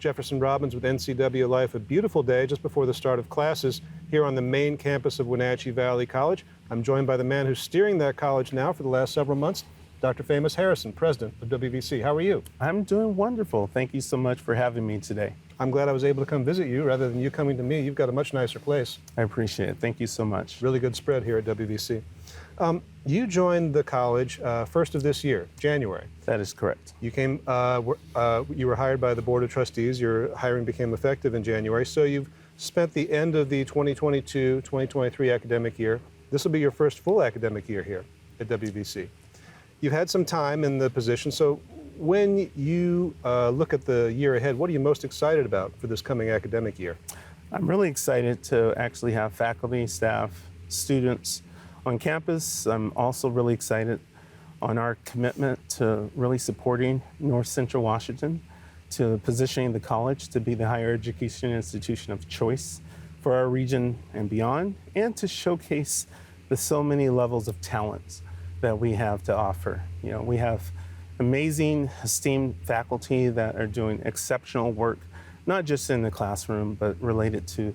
Jefferson Robbins with NCWLIFE. A beautiful day just before the start of classes here on the main campus of Wenatchee Valley College. I'm joined by the man who's steering that college now for the last several months, Dr. Faimous Harrison, president of WVC. How are you? I'm doing wonderful. Thank you so much for having me today. I'm glad I was able to come visit you rather than you coming to me. You've got a much nicer place. I appreciate it. Thank you so much. Really good spread here at WVC. You joined the college first of this year, January. That is correct. You came. You were hired by the Board of Trustees. Your hiring became effective in January. So you've spent the end of the 2022-2023 academic year. This will be your first full academic year here at WVC. You've had some time in the position. So when you look at the year ahead, what are you most excited about for this coming academic year? I'm really excited to actually have faculty, staff, students on campus. I'm also really excited on our commitment to really supporting North Central Washington, to positioning the college to be the higher education institution of choice for our region and beyond, and to showcase the so many levels of talents that we have to offer. You know, we have amazing, esteemed faculty that are doing exceptional work, not just in the classroom, but related to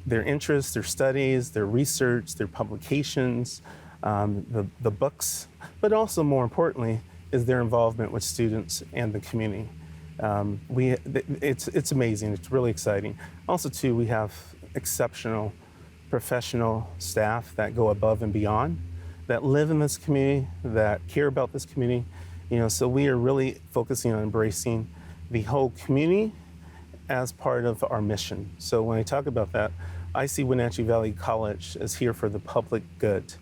their interests, their studies, their research, their publications, the books, but also more importantly is their involvement with students and the community. It's amazing. It's really exciting. Also, too, we have exceptional professional staff that go above and beyond, that live in this community, that care about this community. You know, so we are really focusing on embracing the whole community as part of our mission. So when I talk about that, I see Wenatchee Valley College as here for the public good.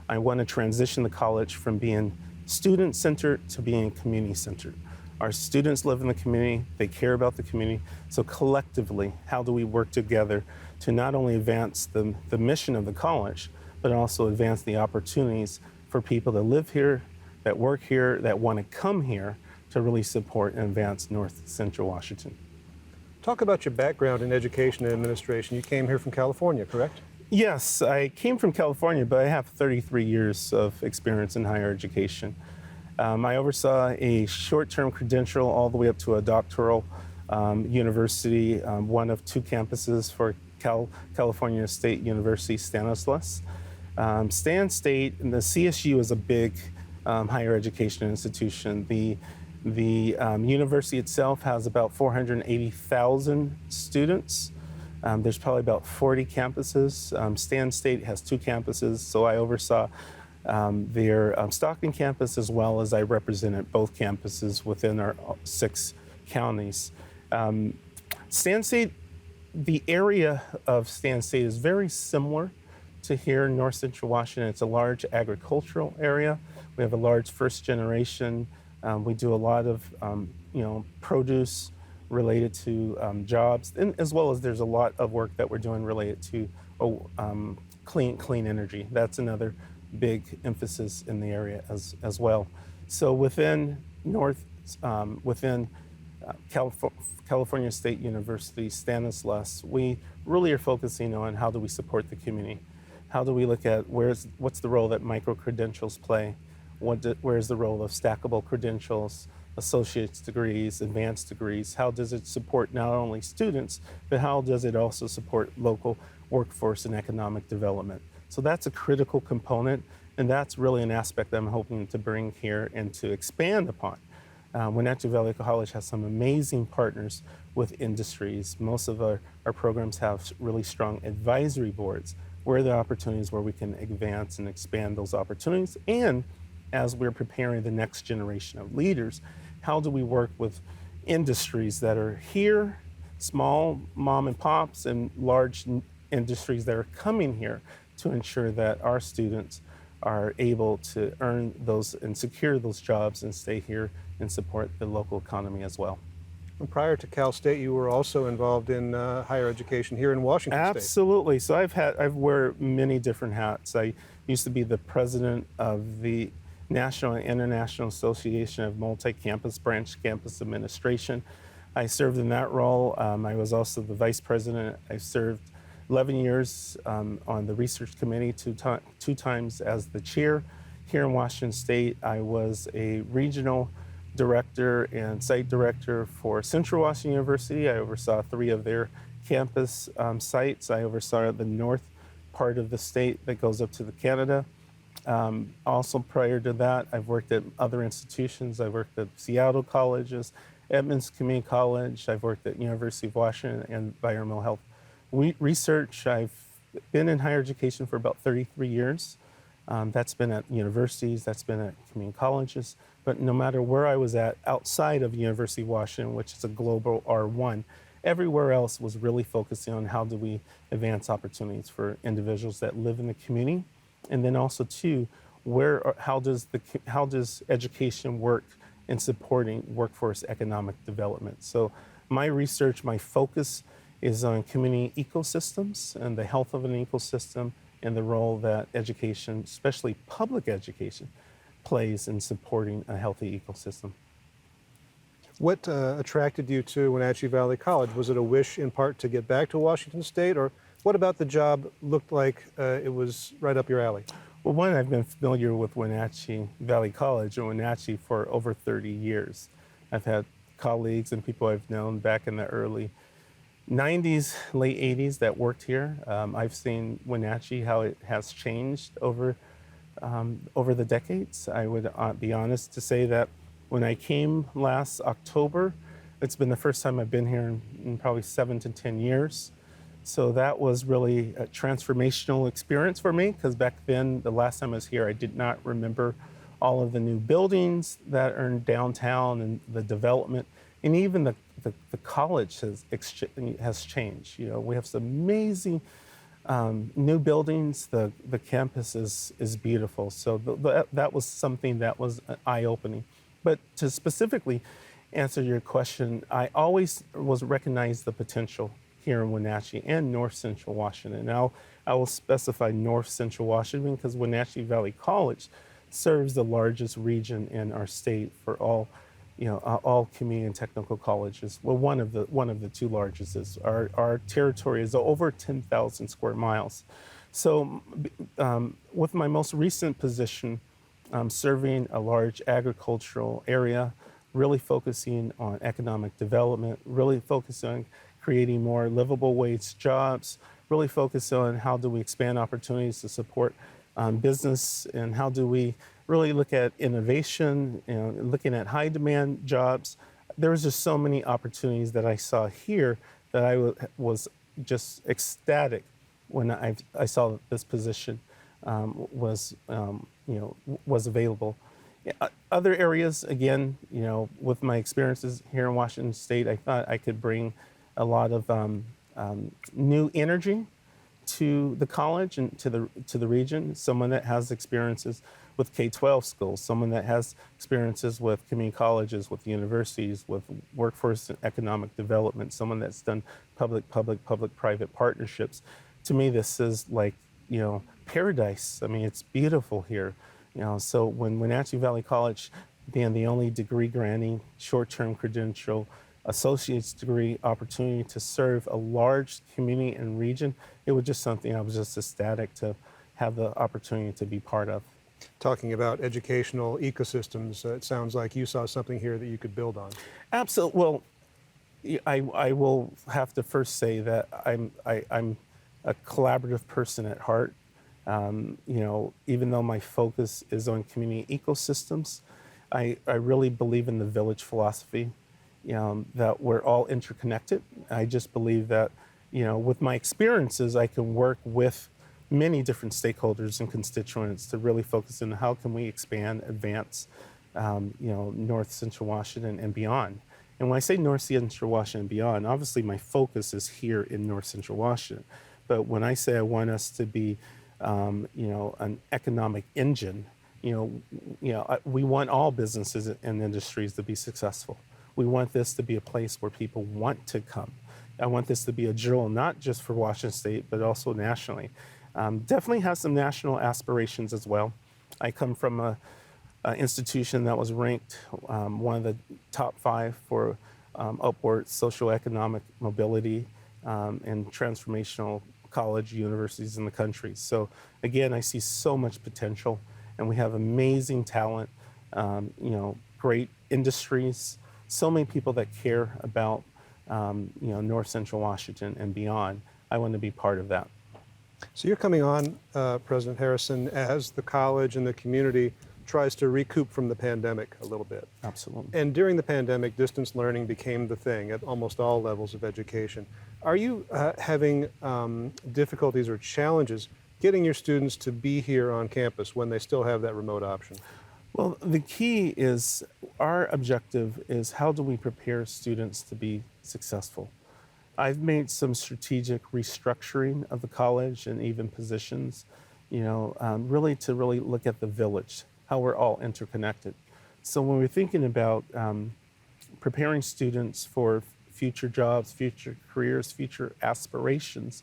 I want to transition the college from being student-centered to being community-centered. Our students live in the community, they care about the community, so collectively, how do we work together to not only advance the mission of the college, but also advance the opportunities for people that live here, that work here, that want to come here to really support and advance North Central Washington. Talk about your background in education and administration. You came here from California, correct? Yes, I came from California, but I have 33 years of experience in higher education. I oversaw a short-term credential all the way up to a doctoral university, one of two campuses for California State University, Stanislaus. Stan State, and the CSU is a big higher education institution. The university itself has about 480,000 students. There's probably about 40 campuses. Stan State has two campuses, so I oversaw their Stockton campus as well as I represented both campuses within our 6 counties. Stan State, the area of Stan State is very similar to here in North Central Washington. It's a large agricultural area. We have a large first generation. We do a lot of produce related to jobs, and as well as there's a lot of work that we're doing related to clean energy. That's another big emphasis in the area as well. So within California State University, Stanislaus, we really are focusing on how do we support the community. How do we look at what's the role that micro-credentials play? Where's the role of stackable credentials, associate's degrees, advanced degrees? How does it support not only students, but how does it also support local workforce and economic development? So that's a critical component, and that's really an aspect that I'm hoping to bring here and to expand upon. Wenatchee Valley College has some amazing partners with industries. Most of our programs have really strong advisory boards. Where are the opportunities where we can advance and expand those opportunities? And as we're preparing the next generation of leaders, how do we work with industries that are here, small mom and pops, and large industries that are coming here to ensure that our students are able to earn those and secure those jobs and stay here and support the local economy as well. And prior to Cal State, you were also involved in higher education here in Washington State. Absolutely. So I've wear many different hats. I used to be the president of the National and International Association of Multi-Campus Branch Campus Administration. I served in that role. I was also the vice president. I served 11 years on the research committee, two times as the chair. Here in Washington State, I was a regional director and site director for Central Washington University. I oversaw 3 of their campus sites. I oversaw the north part of the state that goes up to the Canada. Also, prior to that, I've worked at other institutions. I've worked at Seattle colleges, Edmonds Community College. I've worked at University of Washington and environmental health research. I've been in higher education for about 33 years. That's been at universities, that's been at community colleges. But no matter where I was at outside of University of Washington, which is a global R1, everywhere else was really focusing on how do we advance opportunities for individuals that live in the community. And then also too, how does education work in supporting workforce economic development? So my research, my focus is on community ecosystems and the health of an ecosystem and the role that education, especially public education, plays in supporting a healthy ecosystem. What attracted you to Wenatchee Valley College? Was it a wish in part to get back to Washington State, or what about the job looked like it was right up your alley? Well, one, I've been familiar with Wenatchee Valley College and Wenatchee for over 30 years. I've had colleagues and people I've known back in the early 90s, late 80s that worked here. I've seen Wenatchee, how it has changed over the decades. I would be honest to say that when I came last October, it's been the first time I've been here in probably 7 to 10 years. So that was really a transformational experience for me, because back then, the last time I was here, I did not remember all of the new buildings that are in downtown and the development, and even the college has changed. You know, we have some amazing new buildings. The campus is beautiful. So that was something that was eye-opening. But to specifically answer your question, I always recognized the potential here in Wenatchee and North Central Washington. Now, I will specify North Central Washington because Wenatchee Valley College serves the largest region in our state for all community and technical colleges. Well, one of the 2 largest is our territory is over 10,000 square miles. So, with my most recent position, serving a large agricultural area, really focusing on economic development, really focusing on creating more livable wage jobs, really focus on how do we expand opportunities to support business, and how do we really look at innovation and looking at high demand jobs. There was just so many opportunities that I saw here that I was just ecstatic when I saw that this position was available. Other areas, again, with my experiences here in Washington State, I thought I could bring a lot of new energy to the college and to the region. Someone that has experiences with K-12 schools, someone that has experiences with community colleges, with universities, with workforce and economic development, someone that's done public-private partnerships. To me, this is like, paradise. I mean, it's beautiful here. So when Wenatchee Valley College, being the only degree granting short-term credential associate's degree opportunity to serve a large community and region, it was just something I was just ecstatic to have the opportunity to be part of. Talking about educational ecosystems, it sounds like you saw something here that you could build on. Absolutely. Well, I will have to first say that I'm a collaborative person at heart. Even though my focus is on community ecosystems, I really believe in the village philosophy. That we're all interconnected. I just believe that, with my experiences, I can work with many different stakeholders and constituents to really focus on how can we expand, advance, North Central Washington and beyond. And when I say North Central Washington and beyond, obviously my focus is here in North Central Washington. But when I say I want us to be, an economic engine, we want all businesses and industries to be successful. We want this to be a place where people want to come. I want this to be a jewel, not just for Washington State, but also nationally. Definitely has some national aspirations as well. I come from an institution that was ranked one of the top 5 for upward socioeconomic mobility and transformational college universities in the country. So again, I see so much potential, and we have amazing talent, great industries, so many people that care about North Central Washington and beyond. I want to be part of that. So you're coming on, President Harrison, as the college and the community tries to recoup from the pandemic a little bit. Absolutely. And during the pandemic, distance learning became the thing at almost all levels of education. Are you having difficulties or challenges getting your students to be here on campus when they still have that remote option? Well, the key is our objective is how do we prepare students to be successful? I've made some strategic restructuring of the college and even positions, really to look at the village, how we're all interconnected. So when we're thinking about preparing students for future jobs, future careers, future aspirations,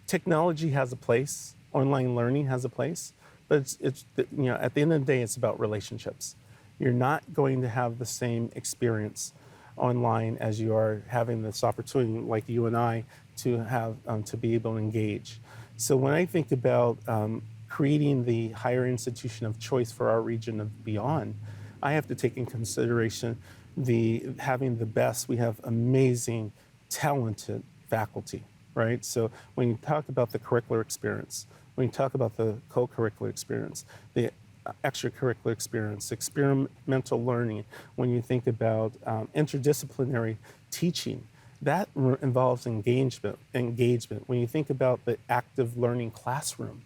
technology has a place, online learning has a place, but it's at the end of the day, it's about relationships. You're not going to have the same experience online as you are having this opportunity, like you and I, to have to be able to engage. So when I think about creating the higher institution of choice for our region and beyond, I have to take in consideration having the best. We have amazing, talented faculty, right? So when you talk about the curricular experience, when you talk about the co-curricular experience, the extracurricular experience, experimental learning, when you think about interdisciplinary teaching, that involves engagement. When you think about the active learning classroom,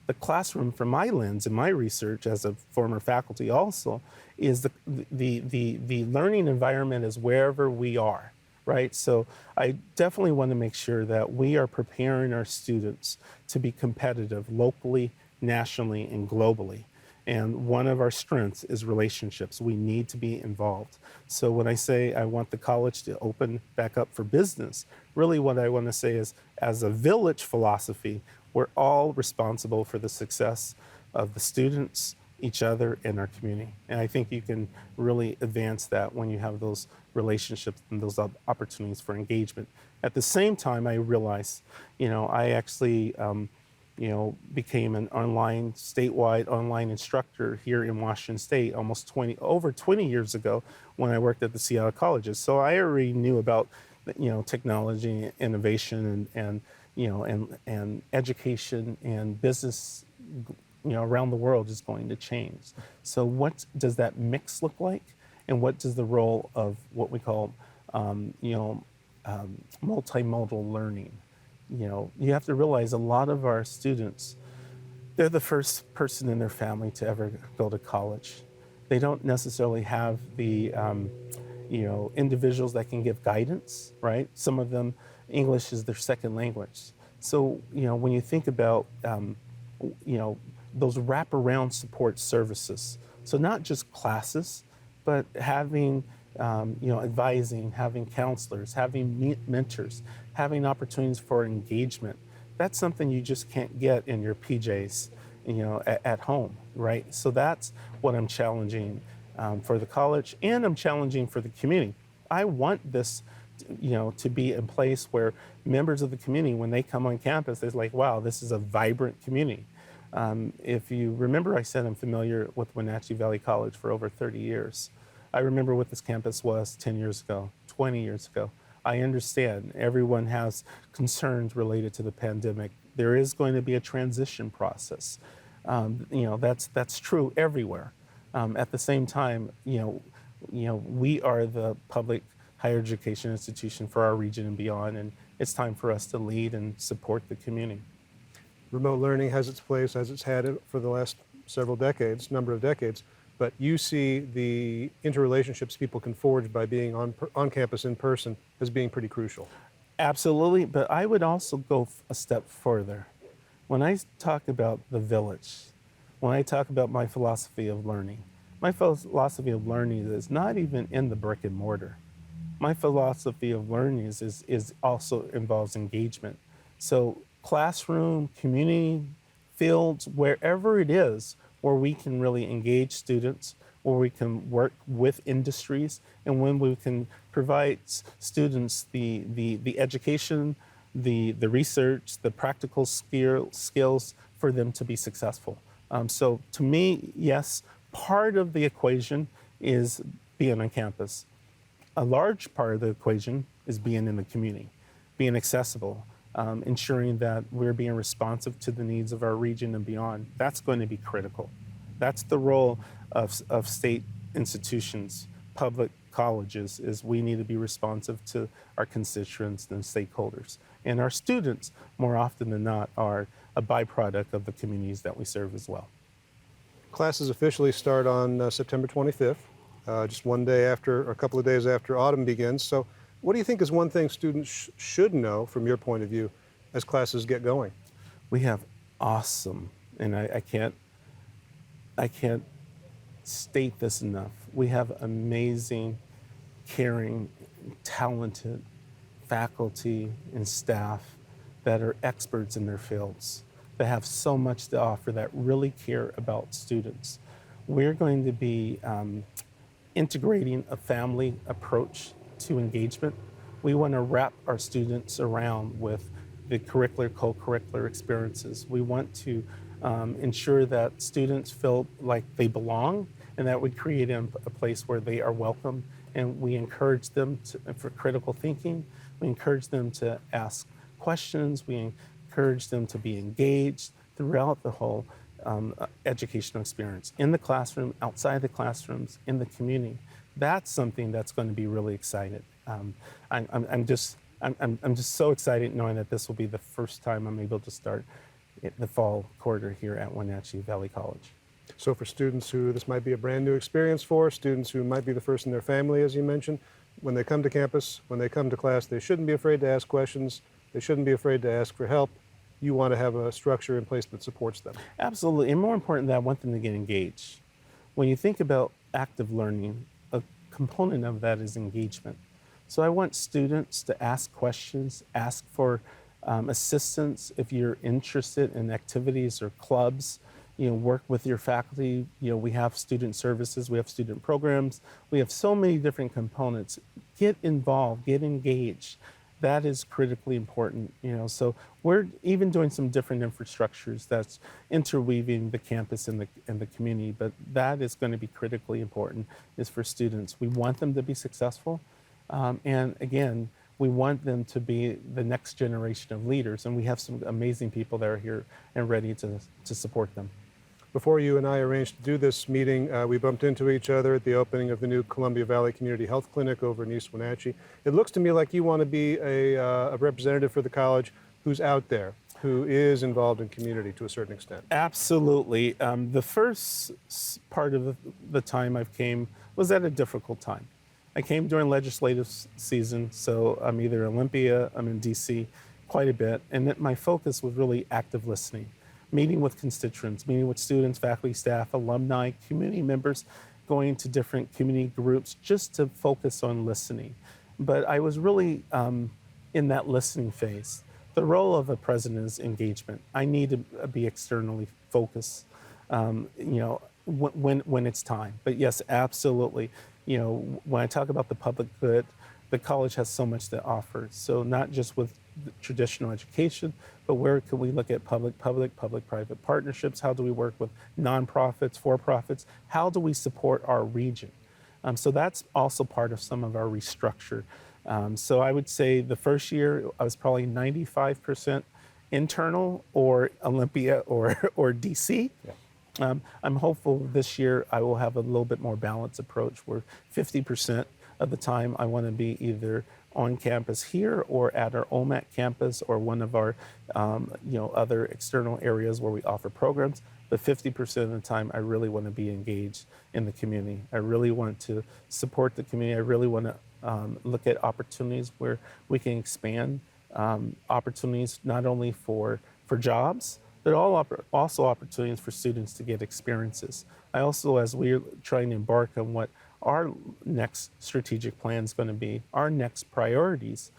the classroom from my lens and my research as a former faculty also is the learning environment is wherever we are, right? So I definitely want to make sure that we are preparing our students to be competitive locally, nationally, and globally. And one of our strengths is relationships. We need to be involved. So when I say I want the college to open back up for business, really what I want to say is, as a village philosophy, we're all responsible for the success of the students, each other, and our community. And I think you can really advance that when you have those relationships and those opportunities for engagement. At the same time, I realize, I actually became an statewide online instructor here in Washington State over 20 years ago when I worked at the Seattle colleges. So I already knew about, technology, innovation, and education and business, around the world is going to change. So what does that mix look like? And what does the role of what we call, multimodal learning? You have to realize a lot of our students, they're the first person in their family to ever go to college. They don't necessarily have the, individuals that can give guidance, right? Some of them, English is their second language. So, when you think about, those wraparound support services, so not just classes, but having, advising, having counselors, having mentors, having opportunities for engagement. That's something you just can't get in your PJs, at home, right? So that's what I'm challenging for the college, and I'm challenging for the community. I want this, to be in place where members of the community, when they come on campus, they're like, wow, this is a vibrant community. If you remember, I said I'm familiar with Wenatchee Valley College for over 30 years. I remember what this campus was 10 years ago, 20 years ago. I understand everyone has concerns related to the pandemic. There is going to be a transition process. That's true everywhere. At the same time, we are the public higher education institution for our region and beyond, and it's time for us to lead and support the community. Remote learning has its place, as it's had it for the last number of decades, but you see the interrelationships people can forge by being on campus in person as being pretty crucial. Absolutely, but I would also go a step further. When I talk about the village, when I talk about my philosophy of learning is not even in the brick and mortar. My philosophy of learning is also involves engagement. So classroom, community, fields, wherever it is where we can really engage students, where we can work with industries, and when we can provide students the education, the research, the practical skills for them to be successful. So to me, yes, part of the equation is being on campus. A large part of the equation is being in the community, being accessible, ensuring that we're being responsive to the needs of our region and beyond. That's going to be critical. That's the role of state institutions, public colleges, is we need to be responsive to our constituents and stakeholders. And our students, more often than not, are a byproduct of the communities that we serve as well. Classes officially start on September 25th, just one day after, or a couple of days after autumn begins. So what do you think is one thing students should know from your point of view as classes get going? We have awesome, and I can't state this enough. We have amazing, caring, talented faculty and staff that are experts in their fields, that have so much to offer, that really care about students. We're going to be integrating a family approach to engagement. We want to wrap our students around with the curricular, co-curricular experiences. We want to ensure that students feel like they belong and that we create a place where they are welcome, and we encourage them for critical thinking. We encourage them to ask questions. We encourage them to be engaged throughout the whole educational experience, in the classroom, outside the classrooms, in the community. That's something that's going to be really exciting. I'm just so excited knowing that this will be the first time I'm able to start the fall quarter here at Wenatchee Valley College. So for students who this might be a brand new experience for, students who might be the first in their family, as you mentioned, when they come to campus, when they come to class, they shouldn't be afraid to ask questions. They shouldn't be afraid to ask for help. You want to have a structure in place that supports them. Absolutely, and more important than that, I want them to get engaged. When you think about active learning, a component of that is engagement. So I want students to ask questions, ask for assistance if you're interested in activities or clubs. Work with your faculty. We have student services, we have student programs, we have so many different components. Get involved, get engaged. That is critically important. So we're even doing some different infrastructures that's interweaving the campus and the community, but that is going to be critically important, is for students. We want them to be successful, and again, we want them to be the next generation of leaders, and we have some amazing people that are here and ready to support them. Before you and I arranged to do this meeting, we bumped into each other at the opening of the new Columbia Valley Community Health Clinic over in East Wenatchee. It looks to me like you want to be a representative for the college who's out there, who is involved in community to a certain extent. Absolutely. The first part of the time I came was at a difficult time. I came during legislative season, so I'm either in Olympia, I'm in DC quite a bit, and my focus was really active listening. Meeting with constituents, meeting with students, faculty, staff, alumni, community members, going to different community groups just to focus on listening. But I was really in that listening phase. The role of a president is engagement. I need to be externally focused, when it's time. But yes, absolutely. When I talk about the public good, the college has so much to offer. So not just with traditional education, but where can we look at public-private partnerships? How do we work with nonprofits, for-profits? How do we support our region? So that's also part of some of our restructure. So I would say the first year I was probably 95% internal or Olympia or DC. Yeah. I'm hopeful this year I will have a little bit more balanced approach where 50% of the time I want to be either on campus here or at our OMAC campus or one of our other external areas where we offer programs. But 50% of the time I really want to be engaged in the community. I really want to support the community. I really want to look at opportunities where we can expand opportunities not only for jobs, but also opportunities for students to get experiences. I also, as we're trying to embark on what our next strategic plan is going to be, our next priorities,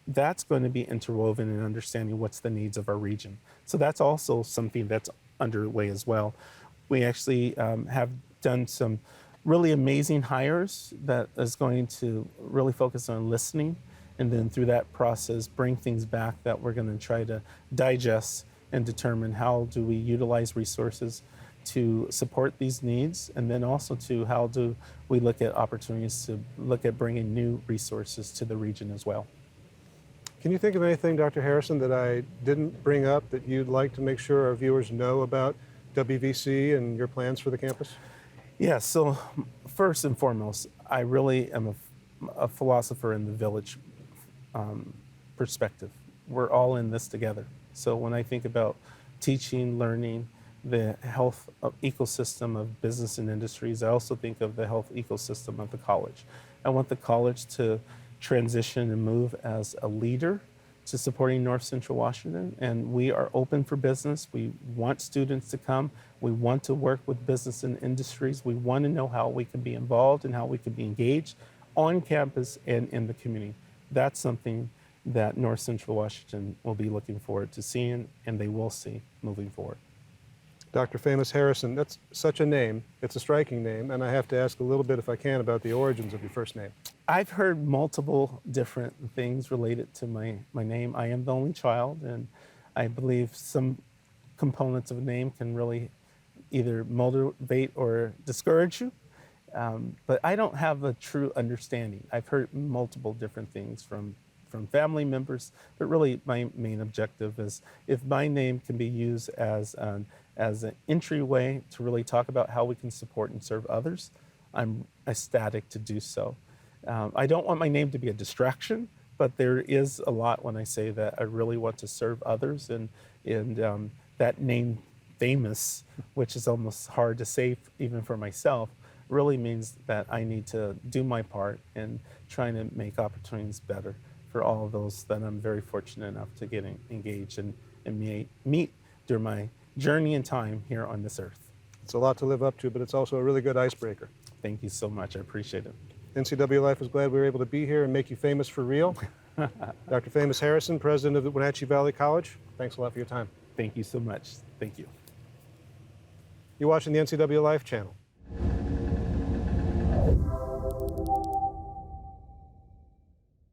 that's going to be interwoven in understanding what's the needs of our region. So that's also something that's underway as well. We actually have done some really amazing hires that is going to really focus on listening, and then through that process bring things back that we're going to try to digest and determine how do we utilize resources to support these needs, and then also to how do we look at opportunities to look at bringing new resources to the region as well. Can you think of anything, Dr. Harrison, that I didn't bring up that you'd like to make sure our viewers know about WVC and your plans for the campus? Yeah, so first and foremost, I really am a philosopher in the village perspective. We're all in this together. So when I think about teaching, learning, the health ecosystem of business and industries, I also think of the health ecosystem of the college. I want the college to transition and move as a leader to supporting North Central Washington, and we are open for business. We want students to come. We want to work with business and industries. We want to know how we can be involved and how we can be engaged on campus and in the community. That's something that North Central Washington will be looking forward to seeing, and they will see moving forward. Dr. Faimous Harrison, that's such a name. It's a striking name, and I have to ask a little bit, if I can, about the origins of your first name. I've heard multiple different things related to my name. I am the only child, and I believe some components of a name can really either motivate or discourage you. But I don't have a true understanding. I've heard multiple different things from family members, but really my main objective is if my name can be used as an entryway to really talk about how we can support and serve others, I'm ecstatic to do so. I don't want my name to be a distraction, but there is a lot when I say that I really want to serve others, and that name, Faimous, which is almost hard to say even for myself, really means that I need to do my part in trying to make opportunities better for all of those that I'm very fortunate enough to get engaged and meet during my journey and time here on this earth. It's a lot to live up to, but it's also a really good icebreaker. Thank you so much. I appreciate it. NCWLIFE is glad we were able to be here and make you famous for real. Dr. Faimous Harrison, president of the Wenatchee Valley College, thanks a lot for your time. Thank you so much. Thank you. You're watching the NCWLIFE channel.